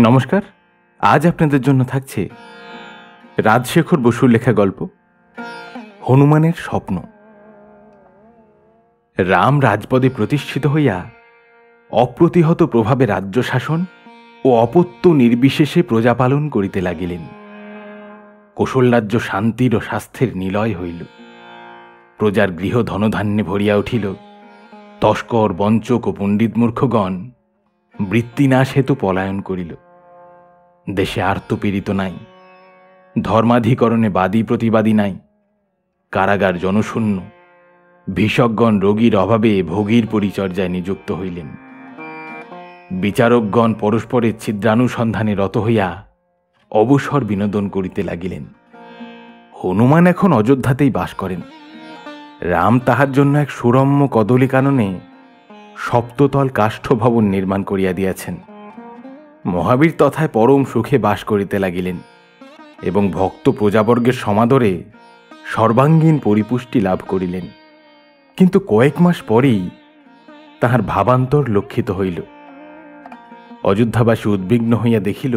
নমস্কার। আজ আপনাদের জন্য থাকছে রাজশেখর বসুর লেখা গল্প হনুমানের স্বপ্ন। রাম রাজপদে প্রতিষ্ঠিত হইয়া অপ্রতিহত প্রভাবে রাজ্য শাসন ও অপত্য নির্বিশেষে প্রজাপালন করিতে লাগিলেন। কোশল রাজ্য শান্তির ও স্বাস্থ্যের নিলয় হইল। প্রজার গৃহ ধনধান্যে ভরিয়া উঠিল। তস্কর বঞ্চক ও পণ্ডিত মূর্খগণ বৃত্তিনাশ হেতু পলায়ন করিল। দেশে আর্তপীড়িত নাই, ধর্মাধিকরণে বাদী প্রতিবাদী নাই, কারাগার জনশূন্য, ভীষকগণ রোগীর অভাবে ভোগীর পরিচর্যায় নিযুক্ত হইলেন। বিচারকগণ পরস্পরের ছিদ্রানুসন্ধানে রত হইয়া অবসর বিনোদন করিতে লাগিলেন। হনুমান এখন অযোধ্যাতেই বাস করেন। রাম তাহার জন্য এক সুরম্য কদলী কাননে সপ্ততল কাষ্ঠ ভবন নির্মাণ করিয়া দিয়াছেন। মহাবীর তথায় পরম সুখে বাস করিতে লাগিলেন এবং ভক্ত প্রজাবর্গের সমাদরে সর্বাঙ্গীন পরিপুষ্টি লাভ করিলেন। কিন্তু কয়েক মাস পরেই তাহার ভাবান্তর লক্ষিত হইল। অযোধ্যাবাসী উদ্বিগ্ন হইয়া দেখিল,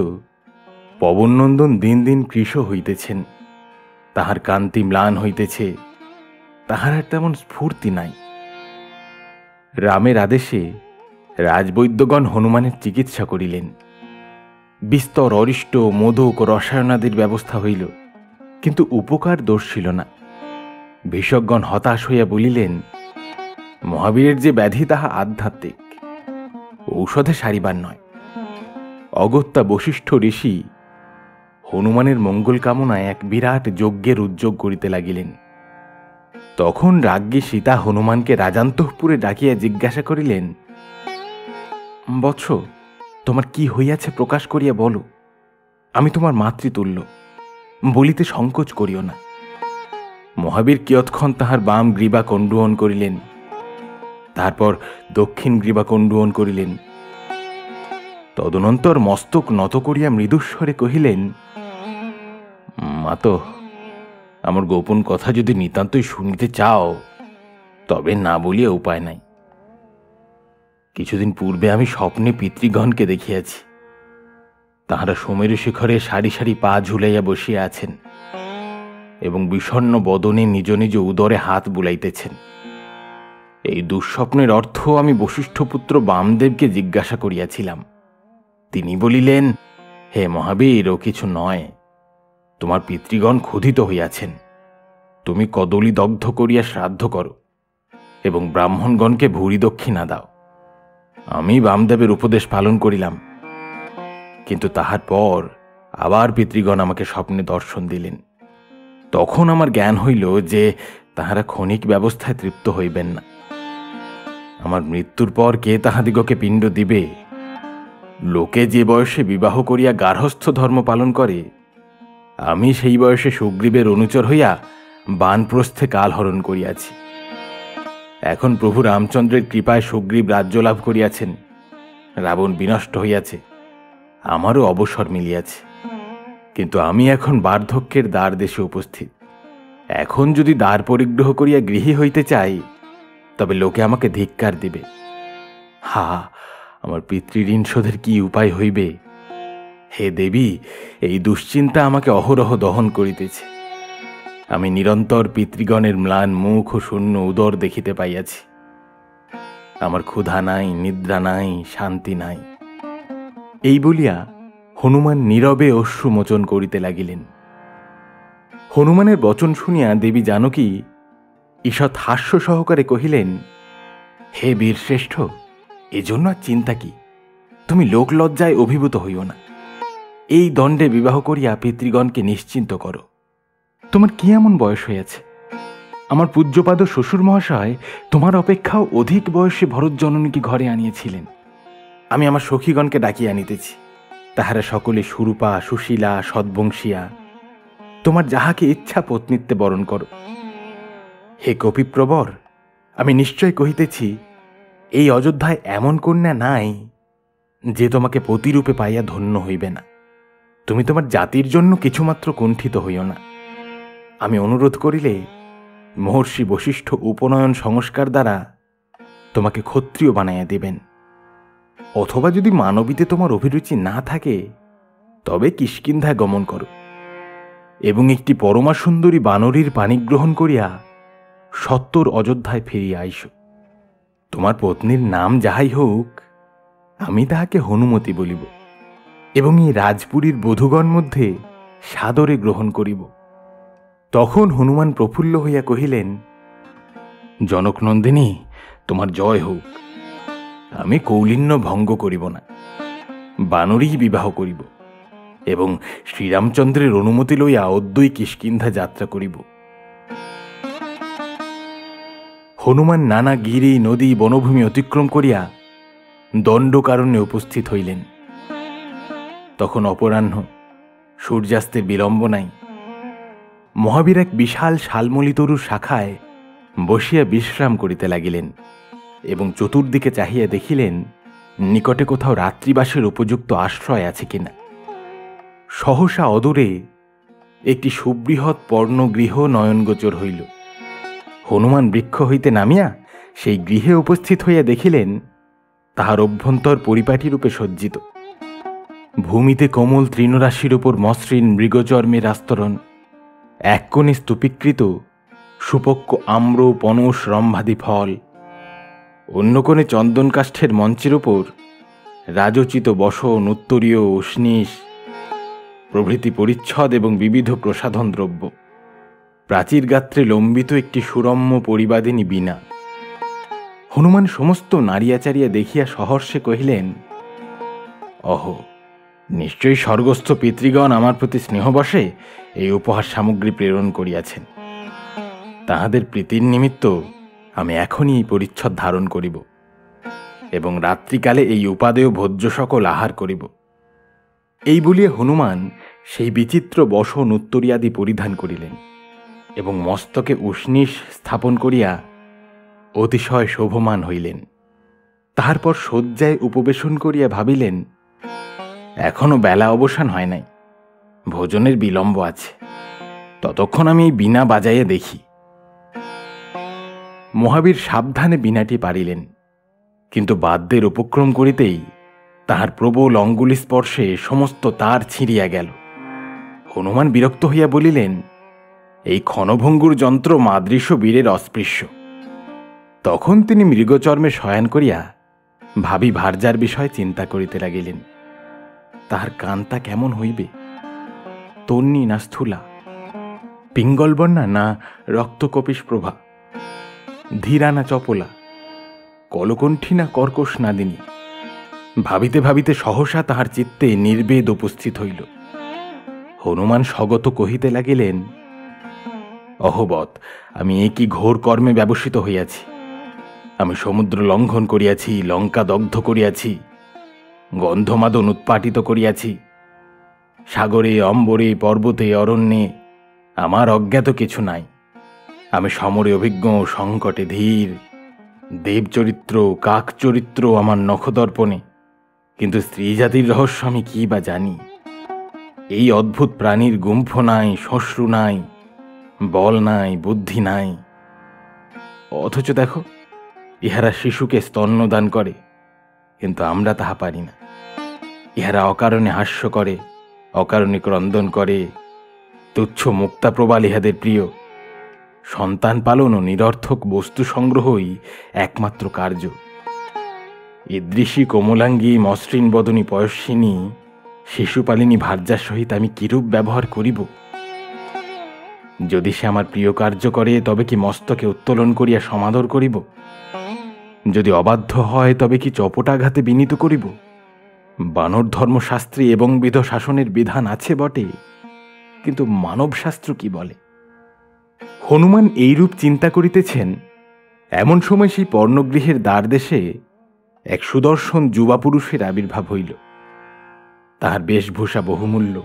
পবননন্দন দিন দিন কৃশ হইতেছেন, তাহার কান্তি ম্লান হইতেছে, তাহার আর তেমন স্ফূর্তি নাই। রামের আদেশে রাজবৈদ্যগণ হনুমানের চিকিৎসা করিলেন। বিস্তর অরিষ্ট, মোদক ও রসায়নাদির ব্যবস্থা হইল, কিন্তু উপকার দর্শিল না। ভীষকগণ হতাশ হইয়া বলিলেন, মহাবীরের যে ব্যাধি তাহা আধ্যাত্মিক, ঔষধে সারিবার নয়। অগত্যা বশিষ্ঠ ঋষি হনুমানের মঙ্গল কামনায় এক বিরাট যজ্ঞের উদ্যোগ করিতে লাগিলেন। তখন রাজ্ঞী সীতা হনুমানকে রাজান্তঃপুরে ডাকিয়া জিজ্ঞাসা করিলেন, বৎস, তোমার কি হইয়াছে প্রকাশ করিয়া বলো। আমি তোমার মাতৃতুল্য, বলিতে সংকোচ করিও না। মহাবীর কিয়ৎক্ষণ তাহার বাম গ্রীবা কণ্ডুয়ন করিলেন, তারপর দক্ষিণ গ্রীবা কণ্ডুয়ন করিলেন। তদনন্তর মস্তক নত করিয়া মৃদুস্বরে কহিলেন, মাতো, আমার গোপন কথা যদি নিতান্তই শুনিতে চাও তবে না বলিয়া উপায় নাই। কিছুদিন পূর্বে আমি স্বপ্নে পিতৃগণকে দেখিয়াছি। তাহারা সুমেরু শিখরে সারি সারি পা ঝুলাইয়া বসিয়া আছেন এবং বিষণ্ণ বদনে নিজ নিজ উদরে হাত বুলাইতেছেন। এই দুঃস্বপ্নের অর্থ আমি বশিষ্ঠপুত্র বামদেবকে জিজ্ঞাসা করিয়াছিলাম। তিনি বলিলেন, হে মহাবীর, ও কিছু নয়। তোমার পিতৃগণ ক্ষুধিত হইয়াছেন। তুমি কদলী দগ্ধ করিয়া শ্রাদ্ধ করো এবং ব্রাহ্মণগণকে ভূরি দক্ষিণা দাও। আমি বামদেবের উপদেশ পালন করিলাম, কিন্তু তাহার পর আবার পিতৃগণ আমাকে স্বপ্নে দর্শন দিলেন। তখন আমার জ্ঞান হইল যে তাহারা ক্ষণিক ব্যবস্থায় তৃপ্ত হইবেন না। আমার মৃত্যুর পর কে তাহাদিগকে পিণ্ড দিবে? লোকে যে বয়সে বিবাহ করিয়া গার্হস্থ্য ধর্ম পালন করে, আমি সেই বয়সে সুগ্রীবের অনুচর হইয়া বানপ্রস্থে কালহরণ করিয়াছি। এখন প্রভু রামচন্দ্রের কৃপায় সুগ্রীব রাজ্য লাভ করিয়াছেন, রাবণ বিনষ্ট হইয়াছে, আমারও অবসর মিলিয়াছে। কিন্তু আমি এখন বার্ধক্যের দ্বার দেশে উপস্থিত। এখন যদি দ্বার পরিগ্রহ করিয়া গৃহী হইতে চাই, তবে লোকে আমাকে ধিক্কার দিবে। হা, আমার পিতৃঋণ শোধের কি উপায় হইবে? হে দেবী, এই দুশ্চিন্তা আমাকে অহরহ দহন করিতেছে। আমি নিরন্তর পিতৃগণের ম্লান মুখ ও শূন্য উদর দেখিতে পাইয়াছি। আমার ক্ষুধা নাই, নিদ্রা নাই, শান্তি নাই। এই বলিয়া হনুমান নীরবে অশ্রুমোচন করিতে লাগিলেন। হনুমানের বচন শুনিয়া দেবী জানকী ঈষৎ হাস্য সহকারে কহিলেন, হে বীরশ্রেষ্ঠ, এজন্য আর চিন্তা কি? তুমি লোকলজ্জায় অভিভূত হইও না। এই দণ্ডে বিবাহ করিয়া পিতৃগণকে নিশ্চিন্ত করো। তোমার কি এমন বয়স হইয়াছে? আমার পূজ্যপাদ শ্বশুর মহাশয় তোমার অপেক্ষাও অধিক বয়সে ভরতজননীকে ঘরে আনিয়েছিলেন। আমি আমার সখীগণকে ডাকিয়া আনিতেছি। তাহারা সকলে সুরূপা, সুশীলা, সদ্বংশিয়া। তোমার যাহাকে ইচ্ছা পত্নীত্বে বরণ করো। হে কপিপ্রবর, আমি নিশ্চয় কহিতেছি, এই অযোধ্যায় এমন কন্যা নাই যে তোমাকে পতিরূপে পাইয়া ধন্য হইবে না। তুমি তোমার জাতির জন্য কিছুমাত্র কুণ্ঠিত হইও না। আমি অনুরোধ করিলে মহর্ষি বশিষ্ঠ উপনয়ন সংস্কার দ্বারা তোমাকে ক্ষত্রিয় বানাইয়া দিবেন। অথবা যদি মানবীতে তোমার অভিরুচি না থাকে তবে কিষ্কিন্ধায় গমন করো এবং একটি পরমা সুন্দরী বানরীর পাণিগ্রহণ করিয়া সত্বর অযোধ্যায় ফিরিয়া আইস। তোমার পত্নীর নাম যাহাই হোক, আমি তাহাকে হনুমতি বলিব এবং এই রাজপুরীর বধূগণ মধ্যে সাদরে গ্রহণ করিব। তখন হনুমান প্রফুল্ল হইয়া কহিলেন, জনকনন্দিনী, তোমার জয় হোক। আমি কৌলিন্য ভঙ্গ করিব না, বানরী বিবাহ করিব এবং শ্রীরামচন্দ্রের অনুমতি লইয়া অদ্বৈ কিষ্কিন্ধা যাত্রা করিব। হনুমান নানা গিরি নদী বনভূমি অতিক্রম করিয়া দণ্ডকারণ্যে উপস্থিত হইলেন। তখন অপরাহ্ন, সূর্যাস্তের বিলম্ব নাই। মহাবীর এক বিশাল শালমলি তরুর শাখায় বসিয়া বিশ্রাম করিতে লাগিলেন এবং চতুর্দিকে চাহিয়া দেখিলেন নিকটে কোথাও রাত্রিবাসের উপযুক্ত আশ্রয় আছে কিনা। সহসা অদূরে একটি সুবৃহৎ পর্ণগৃহ নয়নগোচর হইল। হনুমান বৃক্ষ হইতে নামিয়া সেই গৃহে উপস্থিত হইয়া দেখিলেন তাহার অভ্যন্তর পরিপাটিরূপে সজ্জিত। ভূমিতে কোমল তৃণরাশির উপর মসৃণ মৃগচর্মের আস্তরণ, এক কোণে স্তূপীকৃত সুপক্ক আম্র পনস রম্ভাদি ফল, অন্য কোণে চন্দনকাষ্ঠের মঞ্চের উপর রাজোচিত বসন, উত্তরীয়, উষ্ণীষ প্রভৃতি পরিচ্ছদ এবং বিবিধ প্রসাধন দ্রব্য, প্রাচীর গাত্রে লম্বিত একটি সুরম্য পরিবাদিনী বীণা। হনুমান সমস্ত নাড়িয়াচাড়িয়া দেখিয়া সহর্ষে কহিলেন, অহো, নিশ্চয়ই স্বর্গস্থ পিতৃগণ আমার প্রতি স্নেহবশে এই উপহার সামগ্রী প্রেরণ করিয়াছেন। তাহাদের প্রীতির নিমিত্ত আমি এখনই এই পরিচ্ছদ ধারণ করিব এবং রাত্রিকালে এই উপাদেয় ভোজ্য সকল আহার করিব। এই বলিয়া হনুমান সেই বিচিত্র বসন উত্তরিয়াদি পরিধান করিলেন এবং মস্তকে উষ্ণীষ স্থাপন করিয়া অতিশয় শোভমান হইলেন। তাহার পর শয্যায় উপবেশন করিয়া ভাবিলেন, এখনো বেলা অবসান হয় নাই, ভোজনের বিলম্ব আছে, ততক্ষণ আমি এই বীণা বাজাইয়া দেখি। মহাবীর সাবধানে বীণাটি পারিলেন, কিন্তু বাদ্যের উপক্রম করিতেই তাহার প্রবল অঙ্গুলি স্পর্শে সমস্ত তার ছিঁড়িয়া গেল। হনুমান বিরক্ত হইয়া বলিলেন, এই ক্ষণভঙ্গুর যন্ত্র মাদৃশ বীরের অস্পৃশ্য। তখন তিনি মৃগচর্মে শয়ন করিয়া ভাবি ভার্যার বিষয়ে চিন্তা করিতে লাগিলেন। তাহার কান্তা কেমন হইবে? তন্নী না স্থূলা, পিঙ্গলবর্ণা না রক্তকপিশ প্রভা, ধীরা না চপলা, কলকণ্ঠী না কর্কশ নাদিনী। ভাবিতে ভাবিতে সহসা তাহার চিত্তে নির্বেদ উপস্থিত হইল। হনুমান স্বগত কহিতে লাগিলেন, অহবৎ, আমি একই ঘোর কর্মে ব্যবসিত হইয়াছি। আমি সমুদ্র লঙ্ঘন করিয়াছি, লঙ্কা দগ্ধ করিয়াছি, গন্ধমাদন উৎপাটিত করিয়াছি। সাগরে, অম্বরে, পর্বতে, অরণ্যে আমার অজ্ঞাত কিছু নাই। আমি সমরে অভিজ্ঞ, সংকটে ধীর। দেবচরিত্র, কাক চরিত্র আমার নখদর্পণে, কিন্তু স্ত্রী জাতির রহস্য আমি কি বা জানি। এই অদ্ভুত প্রাণীর গুম্ফ নাই, শ্বশ্রু নাই, বল নাই, বুদ্ধি নাই। অথচ দেখো, ইহারা শিশুকে স্তন্যদান করে, কিন্তু আমরা তাহা পারি না। ইহারা অকারণে হাস্য করে, অকারণে ক্রন্দন করে। তুচ্ছ মুক্তা প্রবাল ইহাদের প্রিয়। সন্তান পালন ও নিরর্থক বস্তু সংগ্রহই একমাত্র কার্য। ঈদৃশী কোমলাঙ্গী মসৃণ বদনী পয়স্বিনী শিশুপালিনী ভার্যার সহিত আমি কিরূপ ব্যবহার করিব? যদি সে আমার প্রিয় কার্য করে, তবে কি মস্তকে উত্তোলন করিয়া সমাদর করিব? যদি অবাধ্য হয়, তবে কি চপটাঘাতে বিনীত করিব? বানর ধর্মশাস্ত্রী এবং বিধ শাসনের বিধান আছে বটে, কিন্তু মানবশাস্ত্র কি বলে? হনুমান এইরূপ চিন্তা করিতেছেন, এমন সময় সেই পর্ণগৃহের দ্বারদেশে এক সুদর্শন যুবা পুরুষের আবির্ভাব হইল। তাহার বেশভূষা বহুমূল্য,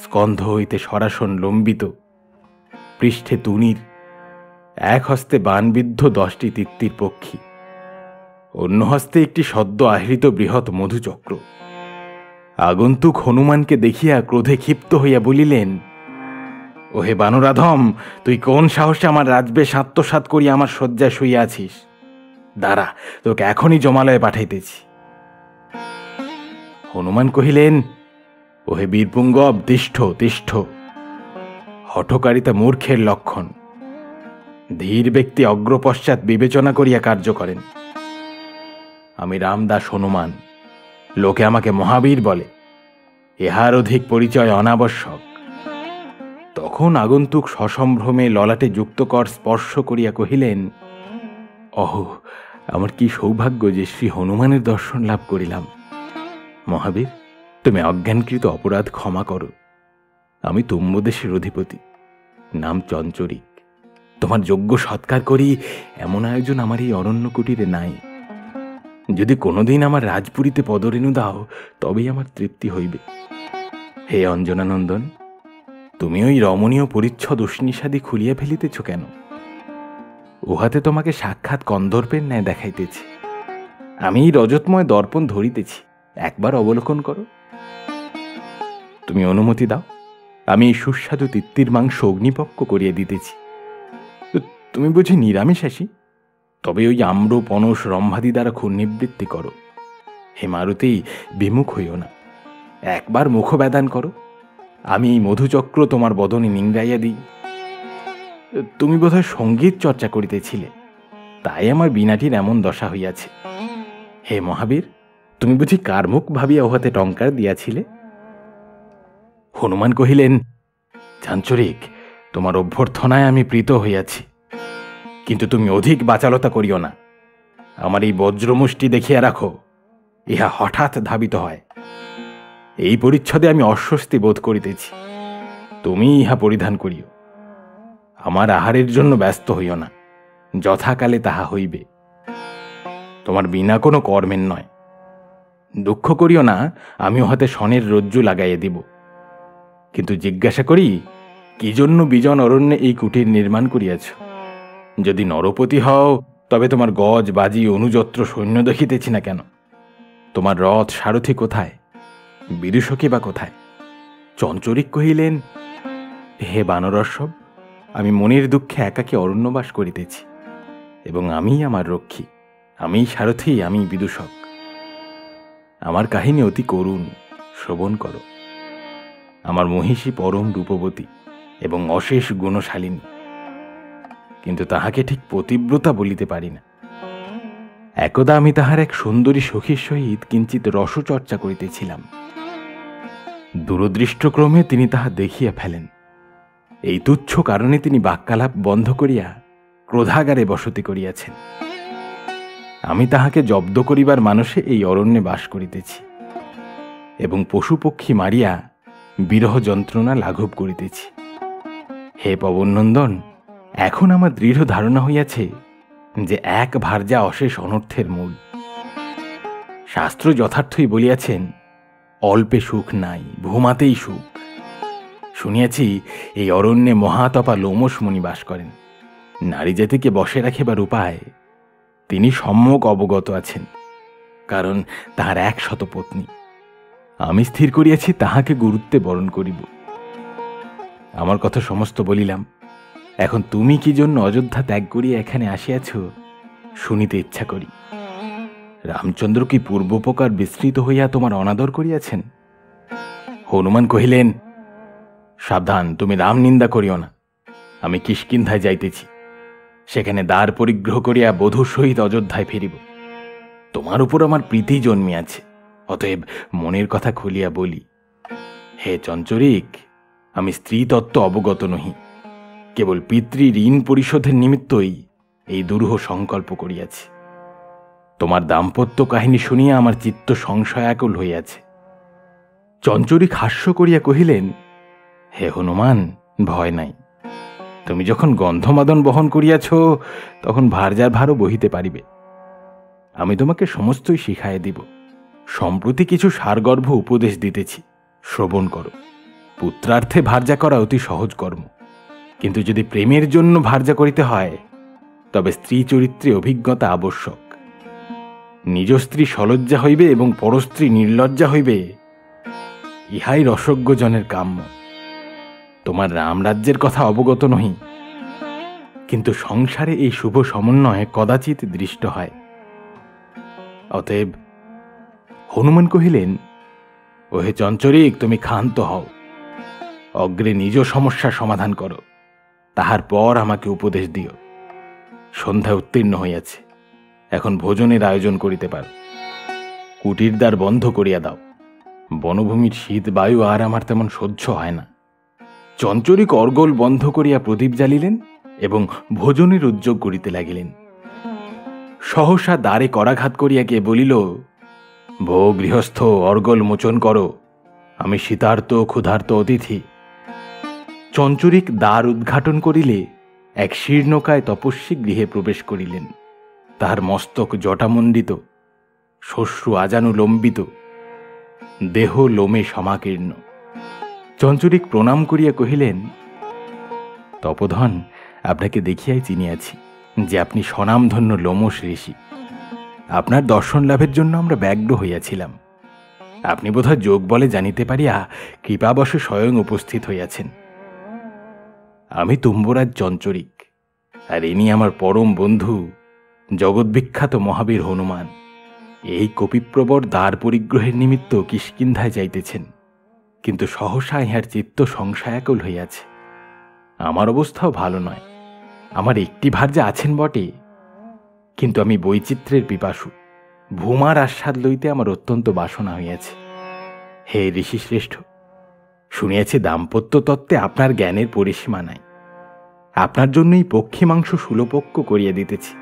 স্কন্ধ হইতে সরাসন লম্বিত, পৃষ্ঠে তুনীর, এক হস্তে বাণবিদ্ধ 10টি তিত্তির পক্ষী, অন্য হস্তে একটি সদ্য আহৃত বৃহৎ মধুচক্র। আগন্তুক হনুমানকে দেখিয়া ক্রোধে ক্ষিপ্ত হইয়া বলিলেন, ওহে বানরাধম, তুই কোন সাহসে আমার রাজবেশ আত্মসাৎ করিয়া আমার শয্যায় শুইয়া আছিস? দাঁড়া, তোকে এখনই জমালয়ে পাঠাইতেছি। হনুমান কহিলেন, ওহে বীরপুঙ্গব, তিষ্ঠ তিষ্ঠ। হঠকারিতা মূর্খের লক্ষণ। ধীর ব্যক্তি অগ্রপশ্চাৎ বিবেচনা করিয়া কার্য করেন। আমি রামদাস হনুমান, লোকে আমাকে মহাবীর বলে, ইহার অধিক পরিচয় অনাবশ্যক। তখন আগন্তুক সসম্ভ্রমে ললাটে যুক্তকর স্পর্শ করিয়া কহিলেন, অহ, আমার কি সৌভাগ্য যে শ্রী হনুমানের দর্শন লাভ করিলাম। মহাবীর, তুমি অজ্ঞানকৃত অপরাধ ক্ষমা করো। আমি তুম্বদেশের অধিপতি, নাম চঞ্চরিক। তোমার যোগ্য সৎকার করি এমন আয়োজন আমার এই অরণ্য কুটিরে নাই। যদি কোনোদিন আমার রাজপুরীতে পদরেণু দাও, তবেই আমার তৃপ্তি হইবে। হে অঞ্জনানন্দন, তুমি ওই রমণীয় পরিচ্ছদ উষ্ণিষাদি খুলিয়া ফেলিতেছ কেন? উহাতে তোমাকে সাক্ষাৎ কন্দর্পের ন্যায় দেখাইতেছি। আমি এই রজতময় দর্পণ ধরিতেছি, একবার অবলোকন করো। তুমি অনুমতি দাও, আমি এই সুস্বাদু তিত্তির মাংস অগ্নিপক্ষ করিয়া দিতেছি। তুমি বুঝি নিরামিষাসী? তবে ওই আম্র, পনস, রম্ভাদি দ্বারা নিবৃত্তি করো। হে মারুতি, বিমুখ হইও না, একবার মুখবেদান করো। আমি এই মধুচক্র তোমার বদনে নিংড়াইয়া দিই। তুমি বোধহয় সঙ্গীত চর্চা করিতেছিলে, তাই আমার বীণাটির এমন দশা হইয়াছে। হে মহাবীর, তুমি বুঝি কার মুখ ভাবিয়া উহাতে টঙ্কার দিয়াছিলে? হনুমান কহিলেন, চাঞ্চরিক, তোমার অভ্যর্থনায় আমি প্রীত হইয়াছি, কিন্তু তুমি অধিক বাচালতা করিও না। আমার এই বজ্রমুষ্টি দেখিয়া রাখো, ইহা হঠাৎ ধাবিত হয়। এই পরিচ্ছদে আমি অস্বস্তি বোধ করিতেছি, তুমি ইহা পরিধান করিও। আমার আহারের জন্য ব্যস্ত হইও না, যথাকালে তাহা হইবে। তোমার বিনা কোনো কর্মের নয়। দুঃখ করিও না, আমি উহাতে শনের রজ্জু লাগাইয়া দিব। কিন্তু জিজ্ঞাসা করি, কি জন্য বিজন অরণ্যে এই কুটির নির্মাণ করিয়াছ? যদি নরপতি হও, তবে তোমার গজ, বাজি, অনুযত্র সৈন্য দেখিতেছি না কেন? তোমার রথ, সারথি কোথায়? বিদূষকী বা কোথায়? চঞ্চরিক কহিলেন, হে বানরর্ষভ, আমি মনের দুঃখে একাকী অরণ্যবাস করিতেছি, এবং আমিই আমার রক্ষী, আমিই সারথি, আমিই বিদূষক। আমার কাহিনী অতি করুণ, শ্রবণ করো। আমার মহিষী পরম রূপবতী এবং অশেষ গুণশালিনী, কিন্তু তাহাকে ঠিক পতিব্রতা বলিতে পারি না। একদা আমি তাহার এক সুন্দরী সখীর সহিত কিঞ্চিত রসচর্চা করিতেছিলাম। দূরদৃষ্টক্রমে তিনি তাহা দেখিয়া ফেলেন। এই তুচ্ছ কারণে তিনি বাক্যালাপ বন্ধ করিয়া ক্রোধাগারে বসতি করিয়াছেন। আমি তাহাকে জব্দ করিবার মানসে এই অরণ্যে বাস করিতেছি, এবং পশু পক্ষী মারিয়া বিরহ যন্ত্রণা লাঘব করিতেছি। হে পবননন্দন, এখন আমার দৃঢ় ধারণা হইয়াছে যে এক ভার্যা অশেষ অনর্থের মূল। শাস্ত্র যথার্থই বলিয়াছেন, অল্পে সুখ নাই, ভূমাতেই সুখ। শুনিয়াছি এই অরণ্যে মহাতপা লোমশ মুনি বাস করেন। নারী জাতিকে বশে রাখিবার উপায় তিনি সম্যক অবগত আছেন, কারণ তাহার 100 পত্নী। আমি স্থির করিয়াছি তাহাকে গুরুত্বে বরণ করিব। আমার কথা সমস্ত বলিলাম। এখন তুমি কি জন্য অযোধ্যা ত্যাগ করিয়া এখানে আসিয়াছ, শুনিতে ইচ্ছা করি। রামচন্দ্র কি পূর্বোপকার বিস্মৃত হইয়া তোমার অনাদর করিয়াছেন? হনুমান কহিলেন, সাবধান, তুমি রাম নিন্দা করিও না। আমি কিষ্কিন্ধায় যাইতেছি, সেখানে দ্বার পরিগ্রহ করিয়া বধূর সহিত অযোধ্যায় ফিরিব। তোমার উপর আমার প্রীতি জন্মিয়াছে, অতএব মনের কথা খুলিয়া বলি। হে চঞ্চরিক, আমি স্ত্রী তত্ত্ব অবগত নহি, কেবল পিতৃ ঋণ পরিশোধের নিমিত্তই এই দুরূহ সংকল্প করিয়াছি। তোমার দাম্পত্য কাহিনী শুনিয়া আমার চিত্ত সংশয়াকুল হইয়াছে। চঞ্চরিক হাস্য করিয়া কহিলেন, হে হনুমান, ভয় নাই। তুমি যখন গন্ধমাদন বহন করিয়াছ, তখন ভার্যার ভারও বহিতে পারিবে। আমি তোমাকে সমস্তই শিখাইয়া দিব। সম্প্রতি কিছু সারগর্ভ উপদেশ দিতেছি, শ্রবণ করো। পুত্রার্থে ভার্যা করা অতি সহজ কর্ম, কিন্তু যদি প্রেমের জন্য ভার্যা করিতে হয়, তবে স্ত্রী চরিত্রে অভিজ্ঞতা আবশ্যক। নিজ স্ত্রী সলজ্জা হইবে এবং পরস্ত্রী নির্লজ্জা হইবে, ইহাই রসজ্ঞজনের কাম্য। তোমার রামরাজ্যের কথা অবগত নহি, কিন্তু সংসারে এই শুভ সমন্বয় কদাচিৎ দৃষ্ট হয়। অতএব হনুমান কহিলেন, ওহে চঞ্চরিক, তুমি ক্ষান্ত হও, অগ্রে নিজ সমস্যার সমাধান করো, তাহার পর আমাকে উপদেশ দিও। সন্ধ্যা উত্তীর্ণ হইয়াছে, এখন ভোজনের আয়োজন করিতে পার। কুটির দ্বার বন্ধ করিয়া দাও, বনভূমির শীত বায়ু আর আমার তেমন সহ্য হয় না। চঞ্চরিক অর্গল বন্ধ করিয়া প্রদীপ জ্বালিলেন এবং ভোজনের উদ্যোগ করিতে লাগিলেন। সহসা দ্বারে করাঘাত করিয়া কে বলিল, ভো গৃহস্থ, অর্গল মোচন করো, আমি শীতার্ত ক্ষুধার্ত অতিথি। চঞ্চরিক দ্বার উদ্ঘাটন করিলে এক শীর্ণকায় তপস্বী গৃহে প্রবেশ করিলেন। তাহার মস্তক জটামণ্ডিত, শ্বশ্রু আজানুলম্বিত, দেহ লোমে সমাকীর্ণ। চঞ্চরিক প্রণাম করিয়া কহিলেন, তপোধন, আপনাকে দেখিয়াই চিনিয়াছি যে আপনি স্বনামধন্য লোমশ ঋষি। আপনার দর্শন লাভের জন্য আমরা ব্যগ্র হইয়াছিলাম। আপনি বোধহয় যোগ বলে জানিতে পারিয়া কৃপাবশে স্বয়ং উপস্থিত হইয়াছেন। আমি তুম্বরাজ চঞ্চরিক, আর ইনি আমার পরম বন্ধু জগৎবিখ্যাত মহাবীর হনুমান। এই কপিপ্রবর দ্বার পরিগ্রহের নিমিত্ত কিষ্কিন্ধায় যাইতেছেন, কিন্তু সহসা ইহার চিত্ত সংশয়াকুল হইয়াছে। আমার অবস্থাও ভালো নয়। আমার একটি ভার্যা আছেন বটে, কিন্তু আমি বৈচিত্র্যের পিপাসু। ভূমার আস্বাদ লইতে আমার অত্যন্ত বাসনা হইয়াছে। হে ঋষিশ্রেষ্ঠ, শুনিয়াছি দাম্পত্য তত্ত্বে আপনার জ্ঞানের পরিসীমা নাই। আপনার জন্যই পক্ষী মাংস সুলোপক্ষ করিয়া দিতেছি।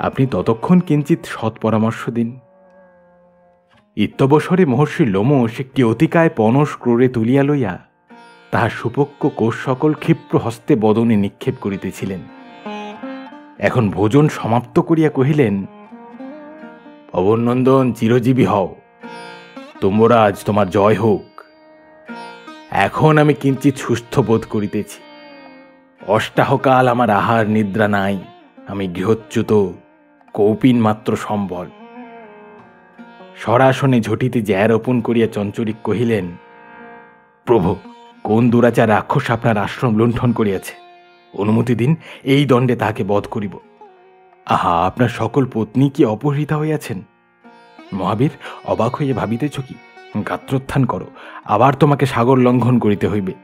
আপনি ততক্ষণ কিঞ্চিৎ সৎ পরামর্শ দিন। ইত্যবসরে মহর্ষি লোমশ একটি অতিকায় পনস ক্রোড়ে তুলিয়া লইয়া তাহার সুপক্ষ কোষ সকল ক্ষিপ্র হস্তে বদনে নিক্ষেপ করিতেছিলেন। এখন ভোজন সমাপ্ত করিয়া কহিলেন, পবননন্দন, চিরজীবী হও। তুম্বরাজ, তোমার জয় হোক। এখন আমি কিঞ্চিৎ সুস্থ বোধ করিতেছি। অষ্টাহকাল আমার আহার নিদ্রা নাই। আমি গৃহচ্যুত, কৌপিন মাত্র সম্বল। সরাসনে ঝটিতে জ্যা রোপণ করিয়া চঞ্চরিক কহিলেন, প্রভু, কোন দুরাচার রাক্ষস আপনার আশ্রম লুণ্ঠন করিয়াছে? অনুমতি দিন, এই দণ্ডে তাহাকে বধ করিব। আহা, আপনার সকল পত্নী কি অপহৃতা হইয়াছেন? মহাবীর, অবাক হইয়া ভাবিতেছ কি? গাত্রোত্থান করো, আবার তোমাকে সাগর লঙ্ঘন করিতে হইবে।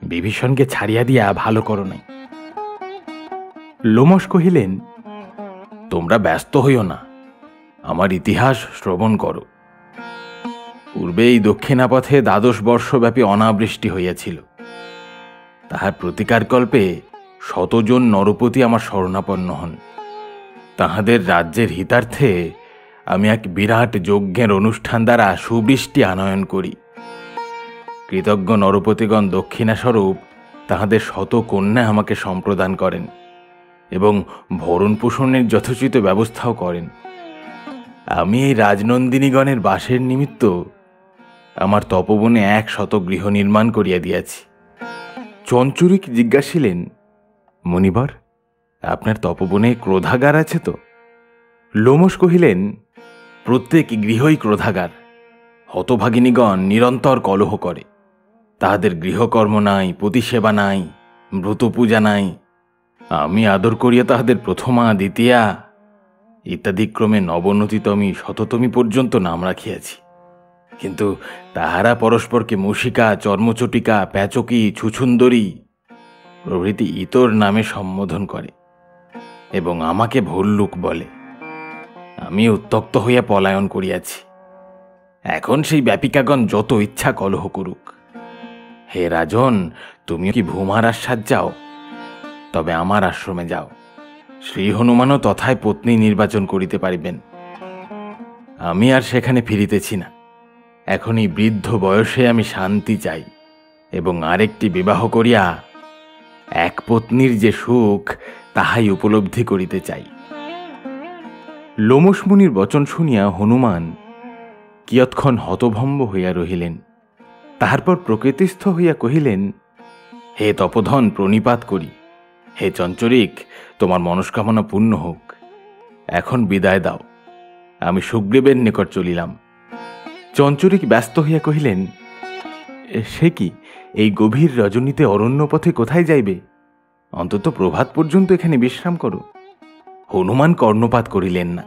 বিভীষণকে ছাড়িয়া দিয়া ভালো করো নাই। লোমশ কহিলেন, তোমরা ব্যস্ত হইও না, আমার ইতিহাস শ্রবণ করো। পূর্বে এই দক্ষিণাপথে 12 বর্ষব্যাপী অনাবৃষ্টি হইয়াছিল। তাহার প্রতিকারকল্পে 100 জন নরপতি আমার শরণাপন্ন হন। তাহাদের রাজ্যের হিতার্থে আমি এক বিরাট যজ্ঞের অনুষ্ঠান দ্বারা সুবৃষ্টি আনয়ন করি। কৃতজ্ঞ নরপতিগণ দক্ষিণাস্বরূপ তাহাদের 100 কন্যা আমাকে সম্প্রদান করেন এবং ভরণ পোষণের যথোচিত ব্যবস্থাও করেন। আমি এই রাজনন্দিনীগণের বাসের নিমিত্ত আমার তপবনে 100 গৃহ নির্মাণ করিয়া দিয়াছি। চঞ্চরিক জিজ্ঞাসিলেন, মুনিবর, আপনার তপবনে ক্রোধাগার আছে তো? লোমশ কহিলেন, প্রত্যেক গৃহই ক্রোধাগার। হতভাগিনীগণ নিরন্তর কলহ করে। তাহাদের গৃহকর্ম নাই, পতিসেবা নাই, ব্রত পূজা নাই। আমি আদর করিয়া তাহাদের প্রথমা, দ্বিতীয়া ইত্যাদি ক্রমে নবনতিতমী, শততমী পর্যন্ত নাম রাখিয়াছি। কিন্তু তাহারা পরস্পরকে মুশিকা, চর্মচটিকা, প্যাচকি, ছুছুন্দরী প্রভৃতি ইতর নামে সম্বোধন করে এবং আমাকে ভল্লুক বলে। আমি উত্তক্ত হইয়া পলায়ন করিয়াছি। এখন সেই ব্যাপিকাগণ যত ইচ্ছা কলহ করুক। হে রাজন, তুমিও কি ভূমার আস্বাদ চাও? তবে আমার আশ্রমে যাও। শ্রী হনুমানও তথায় পত্নী নির্বাচন করিতে পারিবেন। আমি আর সেখানে ফিরিতেছি না। এখন এই বৃদ্ধ বয়সে আমি শান্তি চাই এবং আরেকটি বিবাহ করিয়া এক পত্নীর যে সুখ তাহাই উপলব্ধি করিতে চাই। লোমশ মুনির বচন শুনিয়া হনুমান কিয়ৎক্ষণ হতভম্ব হইয়া রহিলেন। তাহার পর প্রকৃতিস্থ হইয়া কহিলেন, হে তপোধন, প্রণিপাত করি। হে চঞ্চরিক, তোমার মনস্কামনা পূর্ণ হোক। এখন বিদায় দাও, আমি সুগ্রীবের নিকট চলিলাম। চঞ্চরিক ব্যস্ত হইয়া কহিলেন, সে কি, এই গভীর রজনীতে অরণ্য পথে কোথায় যাইবে? অন্তত প্রভাত পর্যন্ত এখানে বিশ্রাম করো। হনুমান কর্ণপাত করিলেন না।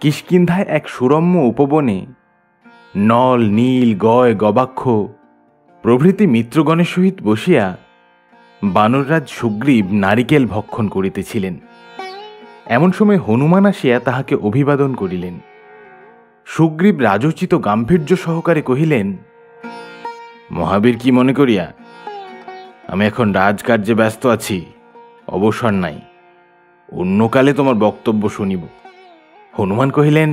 কিষ্কিন্ধায় এক সুরম্য উপবনে নল, নীল, গয়, গবাক্ষ প্রভৃতি মিত্রগণের সহিত বসিয়া বানররাজ সুগ্রীব নারিকেল ভক্ষণ করিতেছিলেন। এমন সময় হনুমান আসিয়া তাহাকে অভিবাদন করিলেন। সুগ্রীব রাজোচিত গাম্ভীর্য সহকারে কহিলেন, মহাবীর, কি মনে করিয়া? আমি এখন রাজকার্যে ব্যস্ত আছি, অবসর নাই। অন্যকালে তোমার বক্তব্য শুনিব। হনুমান কহিলেন,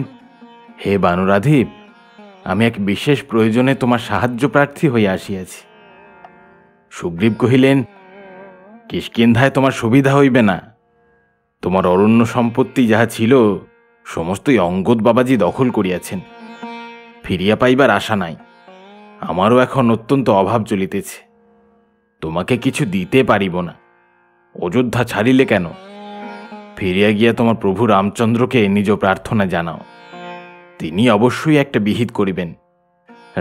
হে বানরাধীপ, আমি এক বিশেষ প্রয়োজনে তোমার সাহায্য প্রার্থী হইয়া আসিয়াছি। সুগ্রীব কহিলেন, কিষ্কিন্ধায় তোমার সুবিধা হইবে না। তোমার অরণ্য সম্পত্তি যাহা ছিল সমস্তই অঙ্গদ বাবাজি দখল করিয়াছেন। ফিরিয়া পাইবার আশা নাই। আমারও এখন অত্যন্ত অভাব চলিতেছে। তোমাকে কিছু দিতে পারিব না। অযোধ্যা ছাড়িলে কেন? ফিরিয়া গিয়া তোমার প্রভু রামচন্দ্রকে নিজ প্রার্থনা জানাও। তিনি অবশ্যই একটা বিহিত করিবেন।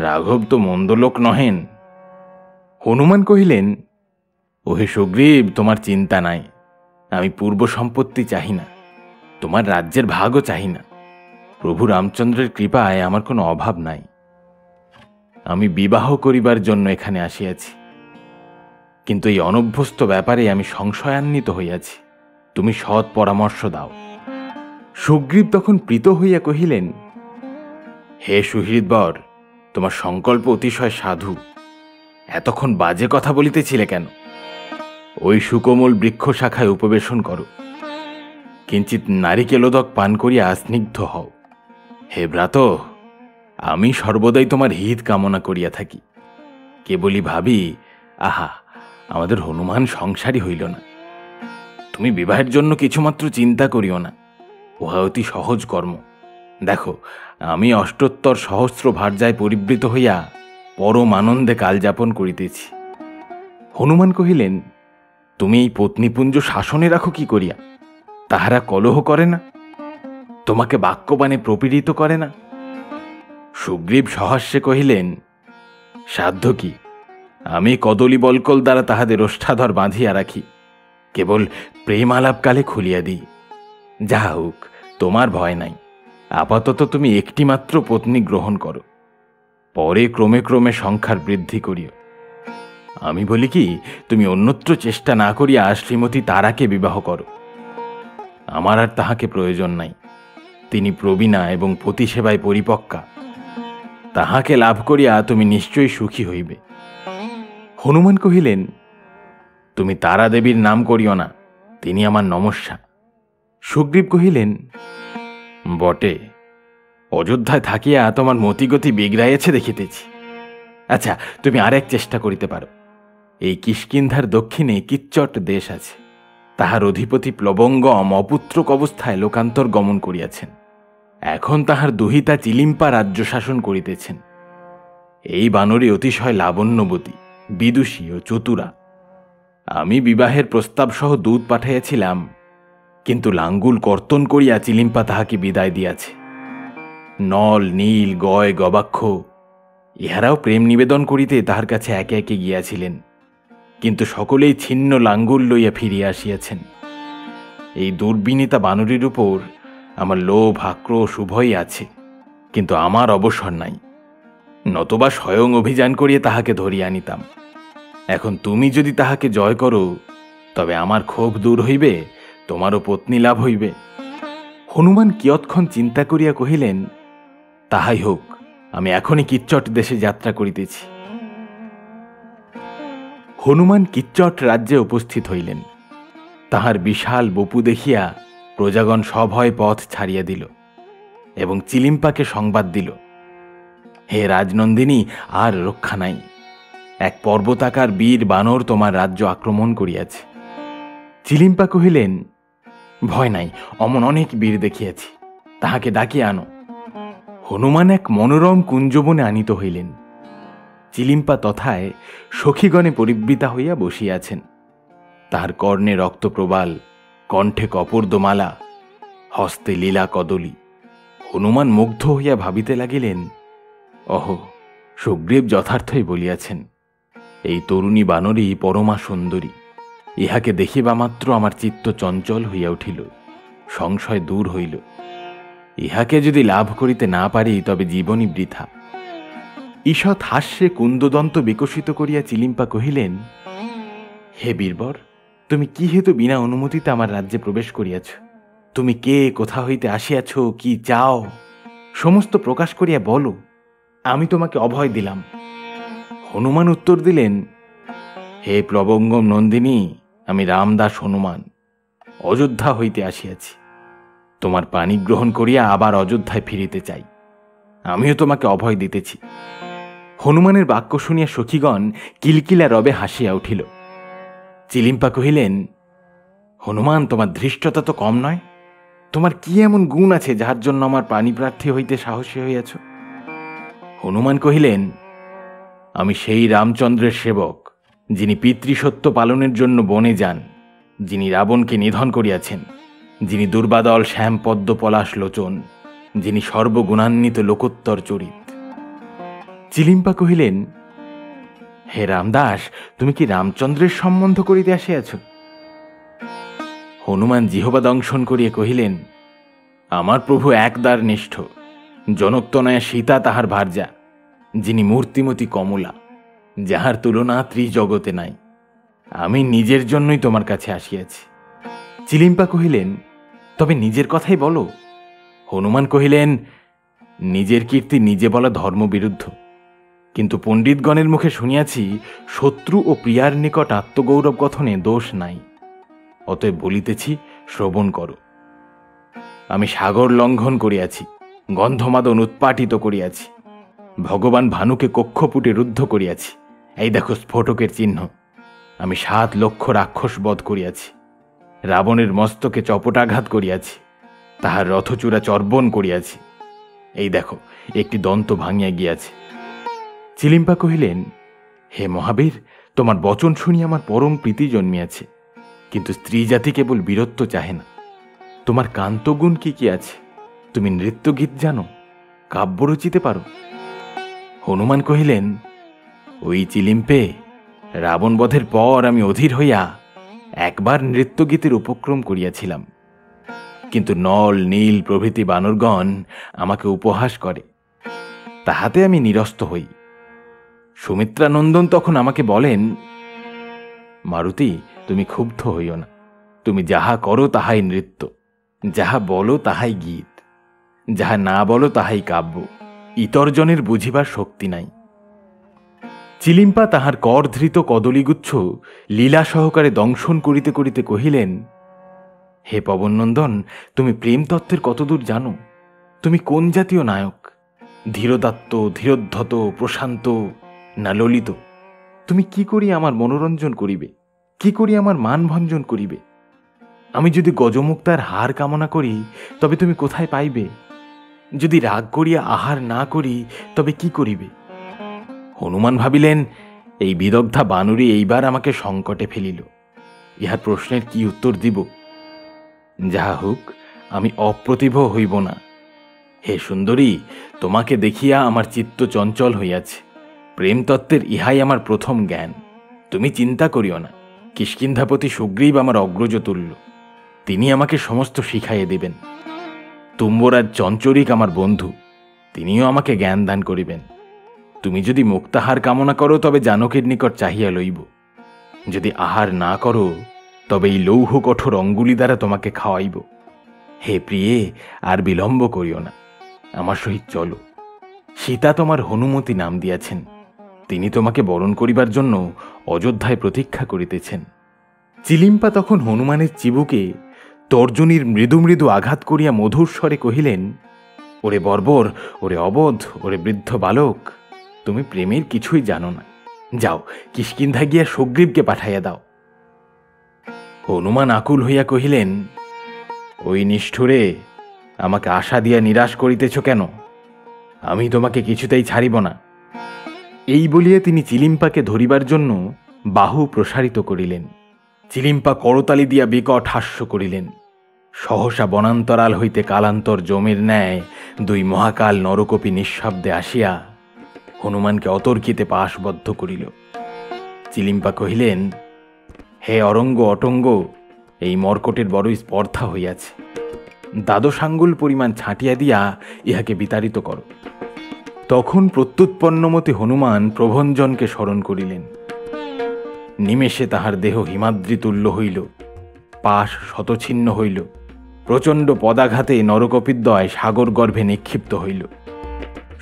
রাঘব তো মন্দ লোক নহেন। হনুমান কহিলেন, ওহে সুগ্রীব, তোমার চিন্তা নাই। আমি পূর্ব সম্পত্তি চাহি না, তোমার রাজ্যের ভাগও চাহি না। প্রভু রামচন্দ্রের কৃপায় আমার কোনো অভাব নাই। আমি বিবাহ করিবার জন্য এখানে আসিয়াছি, কিন্তু এই অনভ্যস্ত ব্যাপারে আমি সংশয়ান্বিত হইয়াছি। তুমি সৎ পরামর্শ দাও। সুগ্রীব তখন প্রীত হইয়া কহিলেন, হে সুহৃদবর, তোমার সংকল্প অতিশয় সাধু। এতক্ষণ বাজে কথা বলিতেছিলে কেন? ওই সুকোমল বৃক্ষ শাখায় উপবেশন করো, কিঞ্চিত নারিকেলোদক পান করিয়া স্নিগ্ধ হও। হে ভ্রাত, আমি সর্বদাই তোমার হিত কামনা করিয়া থাকি। কেবলই ভাবি, আহা, আমাদের হনুমান সংসারী হইল না। তুমি বিবাহের জন্য কিছুমাত্র চিন্তা করিও না, উহা অতি সহজ কর্ম। দেখো, আমি ৭৮ সহস্র ভার্যায় পরিবৃত হইয়া পরম আনন্দে কালযাপন করিতেছি। হনুমান কহিলেন, তুমি এই পত্নীপুঞ্জ শাসনে রাখো কি করিয়া? তাহারা কলহ করে না? তোমাকে বাক্যবাণে প্রপীড়িত করে না? সুগ্রীব সহাস্যে কহিলেন, সাধ্য কি? আমি কদলী বলকল দ্বারা তাহাদের ওষ্ঠাধর বাঁধিয়া রাখি, কেবল প্রেমালাপকালে খুলিয়া দিই। যাহা হোক, তোমার ভয় নাই। আপাতত তুমি একটি মাত্র পত্নী গ্রহণ করো, পরে ক্রমে ক্রমে সংখ্যার বৃদ্ধি করিও। আমি বলি কি, তুমি অন্যত্র চেষ্টা না করিয়া শ্রীমতী তারাকে বিবাহ করো। আমার আর তাহাকে প্রয়োজন নাই। তিনি প্রবীণা এবং পতি সেবায় পরিপক্কা। তাহাকে লাভ করিয়া তুমি নিশ্চয়ই সুখী হইবে। হনুমান কহিলেন, তুমি তারা দেবীর নাম করিও না, তিনি আমার নমস্যা। সুগ্রীব কহিলেন, বটে, অযোধ্যায় থাকিয়া তোমার মতিগতি বিগড়াইয়াছে দেখিতেছি। আচ্ছা, তুমি আর এক চেষ্টা করিতে পারো। এই কিষ্কিন্ধার দক্ষিণে কিচ্চট দেশ আছে। তাহার অধিপতি প্লবঙ্গম অপুত্রক অবস্থায় লোকান্তর গমন করিয়াছেন। এখন তাহার দুহিতা চিলিম্পা রাজ্য শাসন করিতেছেন। এই বানরী অতিশয় লাবণ্যবতী, বিদুষী ও চতুরা। আমি বিবাহের প্রস্তাব সহ দূত পাঠাইয়াছিলাম, কিন্তু লাঙ্গুল কর্তন করিয়া চিলিম্পা তাহাকে বিদায় দিয়াছে। নল, নীল, গয়, গবাক্ষ ইহারাও প্রেম নিবেদন করিতে তাহার কাছে একে একে গিয়াছিলেন, কিন্তু সকলেই ছিন্ন লাঙ্গুল লইয়া ফিরিয়া আসিয়াছেন। এই দুর্বিনীতা বানরীর উপর আমার লোভ, আক্রোশ উভয়ই আছে, কিন্তু আমার অবসর নাই। নতবা স্বয়ং অভিযান করিয়া তাহাকে ধরিয়া আনিতাম। এখন তুমি যদি তাহাকে জয় করো, তবে আমার ক্ষোভ দূর হইবে, তোমারও পত্নী লাভ হইবে। হনুমান কিয়ৎক্ষণ চিন্তা করিয়া কহিলেন, তাহাই হোক, আমি এখনই কিচ্চট দেশে যাত্রা করিতেছি। হনুমান কিচ্চট রাজ্যে উপস্থিত হইলেন। তাহার বিশাল বপু দেখিয়া প্রজাগণ সভয় পথ ছাড়িয়া দিল এবং চিলিম্পাকে সংবাদ দিল, হে রাজনন্দিনী, আর রক্ষা নাই। এক পর্বতাকার বীর বানর তোমার রাজ্য আক্রমণ করিয়াছে। চিলিম্পা কহিলেন, ভয় নাই, অমন অনেক বীর দেখিয়াছি, তাহাকে ডাকিয়া আনো। হনুমান এক মনোরম কুঞ্জবনে আনিত হইলেন। চিলিম্পা তথায় সখীগণে পরিবৃতা হইয়া বসিয়াছেন। তাহার কর্ণে রক্তপ্রবাল, কণ্ঠে কপর্দমালা, হস্তে লীলা কদলী। হনুমান মুগ্ধ হইয়া ভাবিতে লাগিলেন, অহ, সুগ্রীব যথার্থই বলিয়াছেন, এই তরুণী বানরী পরমা সুন্দরী। ইহাকে দেখিবা মাত্র আমার চিত্ত চঞ্চল হইয়া উঠিল, সংশয় দূর হইল। ইহাকে যদি লাভ করিতে না পারি তবে জীবনই বৃথা। ঈষৎ হাস্যে কুন্দদন্ত বিকশিত করিয়া চিলিম্পা কহিলেন, হে বীরবর, তুমি কি হেতু বিনা অনুমতিতে আমার রাজ্যে প্রবেশ করিয়াছ? তুমি কে, কোথা হইতে আসিয়াছ, কি চাও, সমস্ত প্রকাশ করিয়া বলো, আমি তোমাকে অভয় দিলাম। হনুমান উত্তর দিলেন, হে প্লবঙ্গম নন্দিনী, আমি রামদাস হনুমান অযোধ্যা হইতে আসিয়াছি। তোমার পানি গ্রহণ করিয়া আবার অযোধ্যায় ফিরিতে চাই। আমিও তোমাকে অভয় দিতেছি। হনুমানের বাক্য শুনিয়া সখীগণ কিলকিলা রবে হাসিয়া উঠিল। চিলিম্পা কহিলেন, হনুমান, তোমার ধৃষ্টতা তো কম নয়। তোমার কি এমন গুণ আছে যাহার জন্য আমার প্রাণীপ্রার্থী হইতে সাহসী হইয়াছ? হনুমান কহিলেন, আমি সেই রামচন্দ্রের সেবক, যিনি পিতৃসত্য পালনের জন্য বনে যান, যিনি রাবণকে নিধন করিয়াছেন, যিনি দুর্বাদল শ্যাম পদ্ম পলাশ লোচন, যিনি সর্বগুণান্বিত লোকোত্তর চরিত। চিলিম্পা কহিলেন, হে রামদাস, তুমি কি রামচন্দ্রের সম্বন্ধ করিতে আসিয়াছ? হনুমান জিহবা দংশন করিয়া কহিলেন, আমার প্রভু একদার নিষ্ঠ, জনকতনয়া সীতা তাহার ভার্যা, যিনি মূর্তিমতী কমলা, যাহার তুলনা ত্রিজগতে নাই। আমি নিজের জন্যই তোমার কাছে আসিয়াছি। চিলিম্পা কহিলেন, তবে নিজের কথাই বলো। হনুমান কহিলেন, নিজের কীর্তি নিজে বলা ধর্মবিরুদ্ধ, কিন্তু পণ্ডিতগণের মুখে শুনিয়াছি শত্রু ও প্রিয়ার নিকট আত্মগৌরব কথনে দোষ নাই। অতএব বলিতেছি, শ্রবণ করো। আমি সাগর লঙ্ঘন করিয়াছি, গন্ধমাদন উৎপাটিত করিয়াছি, ভগবান ভানুকে কক্ষপুটে রুদ্ধ করিয়াছি, এই দেখো স্ফোটকের চিহ্ন। আমি 7 লক্ষ রাক্ষস বধ করিয়াছি, রাবণের মস্তকে চপটাঘাত করিয়াছি, তাহার রথচূড়া চর্বণ করিয়াছি, এই দেখো একটি দন্ত ভাঙিয়া গিয়াছে। চিলিম্পা কহিলেন, হে মহাবীর, তোমার বচন শুনি আমার পরম প্রীতি জন্মিয়াছে, কিন্তু স্ত্রী জাতি কেবল বীরত্ব চাহে না। তোমার কান্তগুণ কি কি আছে? তুমি নৃত্যগীত জানো, কাব্য রচিতে পারো? হনুমান কহিলেন, ওই চিলিম্পে, রাবণ বধের পর আমি অধীর হইয়া একবার নৃত্যগীতের উপক্রম করিয়াছিলাম, কিন্তু নল, নীল প্রভৃতি বানরগণ আমাকে উপহাস করে, তাহাতে আমি নিরস্ত হই। সুমিত্রানন্দন তখন আমাকে বলেন, মারুতি, তুমি ক্ষুব্ধ হইও না। তুমি যাহা করো তাহাই নৃত্য, যাহা বলো তাহাই গীত, যাহা না বলো তাহাই কাব্য। ইতরজনের বুঝিবার শক্তি নাই। চিলিম্পা তাহার করধৃত কদলীগুচ্ছ লীলা সহকারে দংশন করিতে করিতে কহিলেন, হে পবননন্দন, তুমি প্রেমতত্ত্বের কতদূর জানো? তুমি কোন জাতীয় নায়ক? ধীরোদাত্ত, ধীরোদ্ধত, প্রশান্ত না ললিত? তুমি কি করি আমার মনোরঞ্জন করিবে? কি করি আমার মানভঞ্জন করিবে? আমি যদি গজমুক্তার হার কামনা করি, তবে তুমি কোথায় পাইবে? যদি রাগ করিয়া আহার না করি, তবে কি করিবে? হনুমান ভাবিলেন, এই বিদগ্ধা বানরী এইবার আমাকে সংকটে ফেলিল। ইহার প্রশ্নের কি উত্তর দিব? যাহা হোক, আমি অপ্রতিভ হইব না। হে সুন্দরী, তোমাকে দেখিয়া আমার চিত্ত চঞ্চল হইয়াছে। প্রেমতত্ত্বের ইহাই আমার প্রথম জ্ঞান। তুমি চিন্তা করিও না, কিষ্কিন্ধাপতি সুগ্রীব আমার অগ্রজ তুল্য, তিনি আমাকে সমস্ত শিখাইয়া দিবেন। তুম্বরাজ চঞ্চরিক আমার বন্ধু, তিনিও আমাকে জ্ঞান দান করিবেন। তুমি যদি মুক্তাহার কামনা করো, তবে জানকীর নিকট চাহিয়া লইব। যদি আহার না করো, তবে এই লৌহ কঠোর অঙ্গুলি দ্বারা তোমাকে খাওয়াইব। হে প্রিয়ে, আর বিলম্ব করিও না, আমার সহিত চলো। সীতা তোমার হনুমতী নাম দিয়াছেন, তিনি তোমাকে বরণ করিবার জন্য অযোধ্যায় প্রতীক্ষা করিতেছেন। চিলিম্পা তখন হনুমানের চিবুকে তর্জনীর মৃদু মৃদু আঘাত করিয়া মধুর স্বরে কহিলেন, ওরে বর্বর, ওরে অবধ, ওরে বৃদ্ধ বালক, তুমি প্রেমের কিছুই জানো না। যাও, কিষ্কিন্ধা গিয়া সুগ্রীবকে পাঠাইয়া দাও। হনুমান আকুল হইয়া কহিলেন, ওই নিষ্ঠুরে, আমাকে আশা দিয়া নিরাশ করিতেছ কেন? আমি তোমাকে কিছুতেই ছাড়িব না। এই বলিয়া তিনি চিলিম্পাকে ধরিবার জন্য বাহু প্রসারিত করিলেন। চিলিম্পা করতালি দিয়া বিকট হাস্য করিলেন। সহসা বনান্তরাল হইতে কালান্তর জমের ন্যায় 2 মহাকাল নরকপি নিঃশব্দে আসিয়া হনুমানকে অতর্কিতে পাশবদ্ধ করিল। চিলিম্পা কহিলেন, হে অরঙ্গ অটঙ্গ, এই মর্কটের বড়ই স্পর্ধা হইয়াছে। দ্বাদশ আঙ্গুল পরিমাণ ছাঁটিয়া দিয়া ইহাকে বিতাড়িত করো। তখন প্রত্যুৎপন্নমতে হনুমান প্রভঞ্জনকে স্মরণ করিলেন। নিমেষে তাহার দেহ হিমাদ্রিতুল্য হইল, পাশ শতছিন্ন হইল, প্রচণ্ড পদাঘাতে নরকপিদ্বয় সাগর গর্ভে নিক্ষিপ্ত হইল।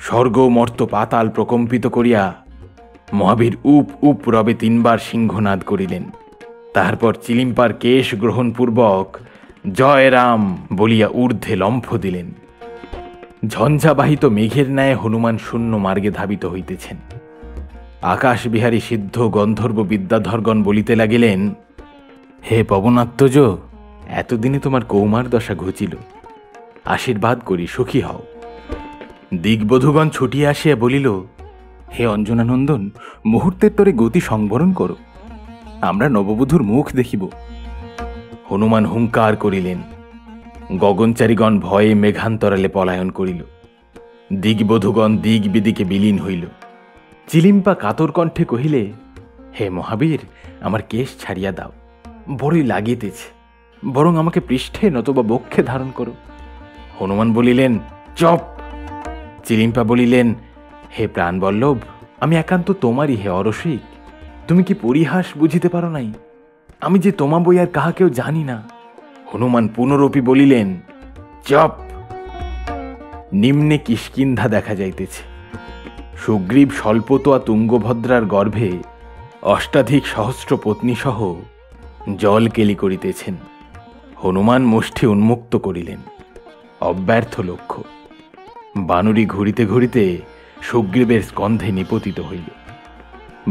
স্বর্গ মর্ত পাতাল প্রকম্পিত করিয়া মহাবীর উপ উপ রবে 3 বার সিংহনাদ করিলেন। তারপর চিলিম্পার কেশ গ্রহণপূর্বক জয় রাম বলিয়া ঊর্ধ্বে লম্ফ দিলেন। ঝঞ্ঝাবাহিত মেঘের ন্যায় হনুমান শূন্য মার্গে ধাবিত হইতেছেন। আকাশবিহারী সিদ্ধ গন্ধর্ব বিদ্যাধরগণ বলিতে লাগিলেন, হে পবনাত্মজ, এতদিনে তোমার কৌমার দশা ঘুচিল, আশীর্বাদ করি সুখী হও। দিগ্বধূগণ ছুটিয়া আসিয়া বলিল, হে অঞ্জনানন্দন, মুহূর্তের তরে গতি সংবরণ করো, আমরা নববধূর মুখ দেখিব। হনুমান হুঙ্কার করিলেন। গগনচারীগণ ভয়ে মেঘান্তরালে পলায়ন করিল। দিগ্বধূগণ দিগ বিদিকে বিলীন হইল। চিলিম্পা কাতর কণ্ঠে কহিলে, হে মহাবীর, আমার কেশ ছাড়িয়া দাও, বড়ই লাগিতেছে, বরং আমাকে পৃষ্ঠে নতবা বক্ষে ধারণ করো। হনুমান বলিলেন, চপ। চিলিম্পা বলিলেন, হে প্রাণবল্লভ, আমি একান্ত তোমারই হে অরসিক, তুমি কি পরিহাস বুঝিতে পারো নাই? আমি যে তোমা বই আর কাহাকেও জানি না। হনুমান পুনরপি বলিলেন, চপ। নিম্নে কিষ্কিন্ধা দেখা যাইতেছে। সুগ্রীব স্বল্পতোয়া তুঙ্গভদ্রার গর্ভে অষ্টাধিক সহস্র পত্নীসহ জল কেলি করিতেছেন। হনুমান মুষ্টি উন্মুক্ত করিলেন, অব্যর্থ লক্ষ্য। বানরী ঘুরিতে ঘুরিতে সুগ্রীবের স্কন্ধে নিপতিত হইল।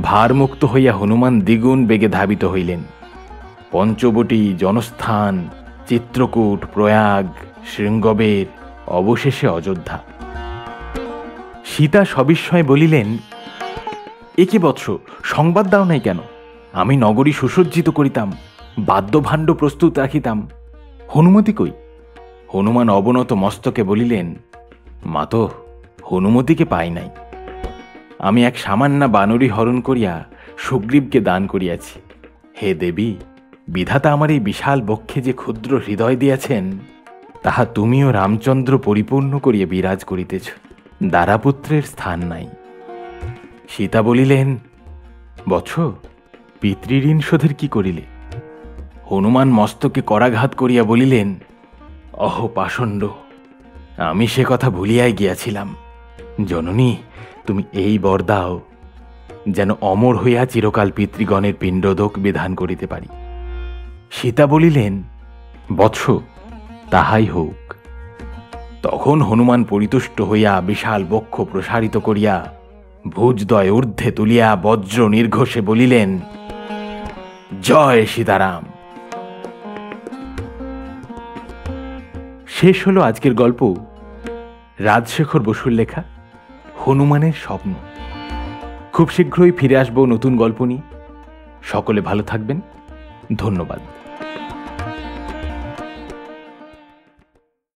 ভারমুক্ত হইয়া হনুমান দ্বিগুণ বেগে ধাবিত হইলেন। পঞ্চবটী, জনস্থান, চিত্রকূট, প্রয়াগ, শৃঙ্গবের, অবশেষে অযোধ্যা। সীতা সবিস্ময়ে বলিলেন, একে বৎস, সংবাদ দাও নাই কেন? আমি নগরী সুসজ্জিত করিতাম, বাদ্যভাণ্ড প্রস্তুত রাখিতাম। হনুমতি কই? হনুমান অবনত মস্তকে বলিলেন, মাতো, হনুমতিকে পাই নাই। আমি এক সামান্য বানরী হরণ করিয়া সুগ্রীবকে দান করিয়াছি। হে দেবী, বিধাতা আমার এই বিশাল বক্ষে যে ক্ষুদ্র হৃদয় দিয়াছেন, তাহা তুমিও রামচন্দ্র পরিপূর্ণ করিয়া বিরাজ করিতেছ। দারাপুত্রের স্থান নাই। সীতা বলিলেন, বৎস, পিতৃঋণ শোধের কি করিলে? হনুমান মস্তকে করাঘাত করিয়া বলিলেন, অহ পাষণ্ড, আমি সে কথা ভুলিয়াই গিয়াছিলাম। জননী, তুমি এই বর দাও, যেন অমর হইয়া চিরকাল পিতৃগণের পিণ্ডোদক বিধান করিতে পারি। সীতা বলিলেন, বৎস, তাহাই হোক। তখন হনুমান পরিতুষ্ট হইয়া বিশাল বক্ষ প্রসারিত করিয়া ভুজদ্বয় ঊর্ধ্বে তুলিয়া বজ্র নির্ঘোষে বলিলেন, জয় সীতারাম। শেষ হলো আজকের গল্প, রাজশেখর বসুর লেখা হনুমানের স্বপ্ন। খুব শীঘ্রই ফিরে আসবো নতুন গল্প নিয়ে। সকলে ভালো থাকবেন। ধন্যবাদ।